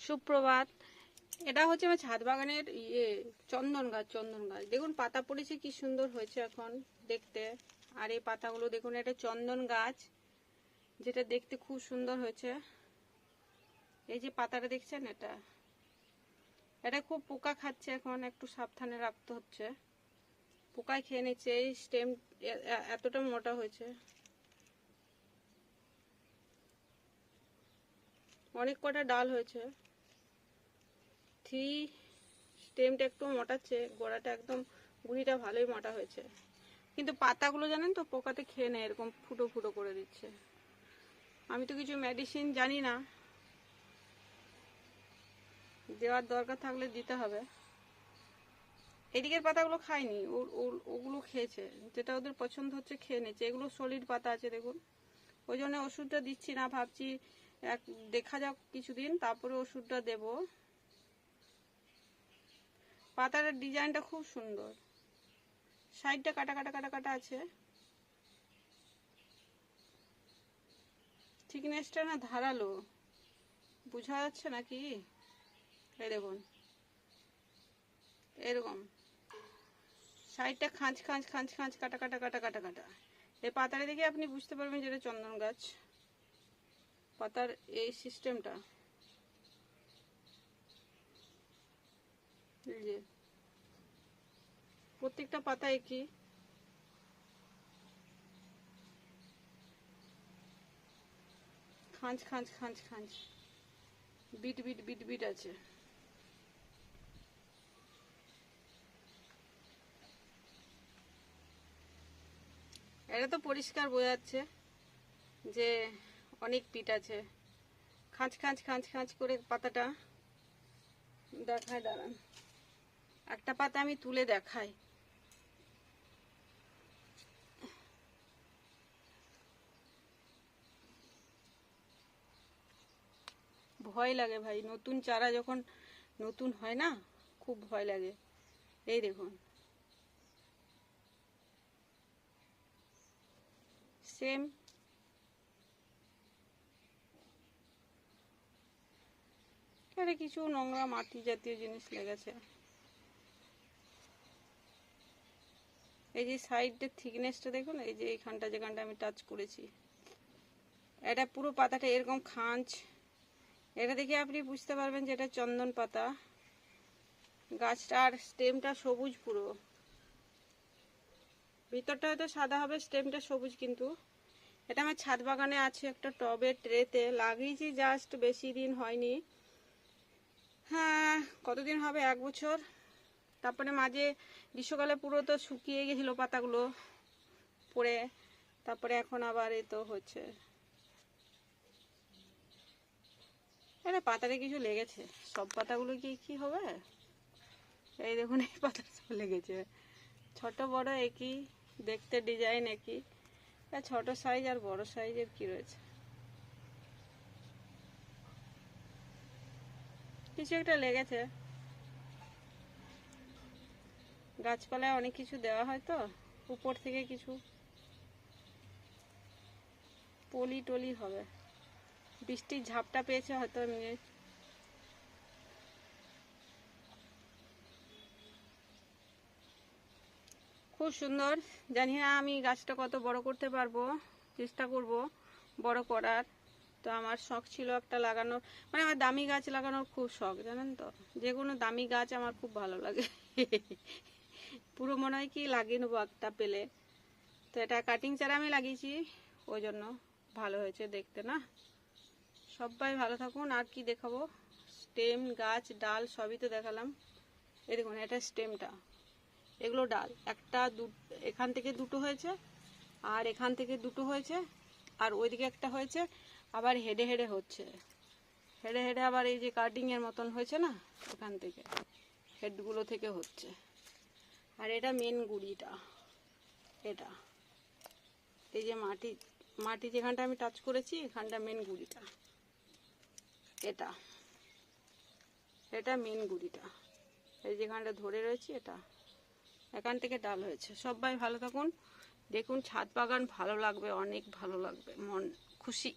সুপ্রভাত। এটা হচ্ছে আমার ছাদ বাগানের চন্দন গাছ। দেখুন পাতা পড়েছে, কি সুন্দর হয়েছে এখন দেখতে। আর এই পাতাগুলো দেখুন, এটা চন্দন গাছ, যেটা দেখতে খুব সুন্দর হয়েছে। এই যে পাতাটা দেখছেন, এটা খুব পোকা খাচ্ছে, এখন একটু সাবধানে রাখতে হচ্ছে। পোকায় খেয়ে নিচ্ছে। এই স্টেম এতটা মোটা হয়েছে, অনেক কটা ডাল হয়েছে। স্টেমটা একটু মোটাচ্ছে, গোড়াটা একদম, গুঁড়িটা ভালোই মোটা হয়েছে, কিন্তু পাতাগুলো জানেন তো পোকাতে খেয়ে নেয়, এরকম ফুটো ফুটো করে দিচ্ছে। আমি তো কিছু মেডিসিন জানি না, দেওয়ার দরকার থাকলে দিতে হবে। এদিকের পাতাগুলো খায়নি, ওগুলো খেয়েছে, যেটা ওদের পছন্দ হচ্ছে খেয়ে নিচ্ছে। এগুলো সলিড পাতা আছে দেখুন, ওই জন্য ওষুধটা দিচ্ছি না, ভাবছি দেখা যাক কিছুদিন, তারপরে ওষুধটা দেব। পাতার ডিজাইনটা খুব সুন্দর, সাইডটা কাটা কাটা কাটা কাটা আছে। থিকনেসটা না ধারালো, বোঝা যাচ্ছে নাকি? এই দেখুন এরকম সাইডটা খাঁজ খাঁজ খাঁজ খাঁজ কাটা কাটা কাটা কাটা কাটা। এই পাতাটা দেখে আপনি বুঝতে পারবেন যেটা চন্দন গাছ। পাতার এই সিস্টেমটা, এই যে প্রত্যেকটা পাতা একই, খাঁজ খাঁজ খাঁজ খাঁজ, বিট বিট বিট বিট আছে। এটা তো পরিষ্কার বোঝা যাচ্ছে যে অনেক পিট আছে। খাঁজ খাঁজ খাঁজ খাঁজ করে পাতাটা দেখায়, দাঁড়ান একটা পাতা আমি তুলে দেখাই। ভয় লাগে ভাই, নতুন চারা যখন নতুন হয় না, খুব ভয় লাগে। এই দেখুন সেম, এটা কিছু নোংরা মাটি জাতীয় জিনিস লেগেছে। এই যে সাইডের থিকনেসটা দেখুন, এই যে এইখানটা যেখানটা আমি টাচ করেছি, এটা পুরো পাতাটা এরকম খাঁজ। এটা দেখে আপনি বুঝতে পারবেন যে এটা চন্দন পাতা। গাছটার স্টেমটা সবুজ, পুরো ভিতরটা হয়তো সাদা হবে, স্টেমটা সবুজ। কিন্তু এটা আমার ছাদ বাগানে আছে, একটা টবে ট্রেতে লাগিয়েছি, জাস্ট বেশি দিন হয়নি। হ্যাঁ, কতদিন হবে, 1 বছর। তারপরে মাঝে গ্রীষ্মকালে পুরো তো শুকিয়ে গেছিল পাতাগুলো পড়ে, তারপরে এখন আবার এই তো হচ্ছে। আরে পাতাটা কিছু লেগেছে, সব পাতাগুলো কি হবে? এই দেখুন এই পাতাটা সব লেগেছে, ছোট বড় একই, দেখতে ডিজাইন একই। ছোট সাইজ আর বড় সাইজের কি রয়েছে, কিছু একটা লেগেছে। গাছপালায় অনেক কিছু দেওয়া হয় তো, উপর থেকে কিছু পলি টলি হবে, বৃষ্টির ঝাপটা পেয়েছে হয়তো এমনি। খুব সুন্দর। জানি না আমি গাছটা কত বড় করতে পারবো, চেষ্টা করব বড় করার। তো আমার শখ ছিল একটা লাগানোর, মানে আমার দামি গাছ লাগানোর খুব শখ, জানেন তো। যে কোনো দামি গাছ আমার খুব ভালো লাগে। পুরো মনে হয় কি লাগিয়ে নেবো একটা পেলে। তো এটা কাটিং চারা আমি লাগিয়েছি, ওই জন্য ভালো হয়েছে দেখতে না। সবাই ভালো থাকুন। আর কি দেখাবো, স্টেম, গাছ, ডাল সবই তো দেখালাম। এই দেখুন এটা স্টেমটা, এগুলো ডাল। একটা এখান থেকে দুটো হয়েছে, আর এখান থেকে দুটো হয়েছে, আর ওইদিকে একটা হয়েছে, আবার হেডে হেডে হচ্ছে। হেডে হেডে আবার এই যে কাটিং এর মতন হয়েছে না, ওখান থেকে হেডগুলো থেকে হচ্ছে। আর এটা মেন গুড়িটা, এটা এই যে মাটি মাটি যেখানটা আমি টাচ করেছি, এখানটা মেন গুড়িটা, এটা এটা মেন গুড়িটা, এই যেখানটা ধরে রয়েছে, এটা এখান থেকে ডাল হয়েছে। সবাই ভালো থাকুন, দেখুন ছাদ বাগান ভালো লাগবে, অনেক ভালো লাগবে, মন খুশি।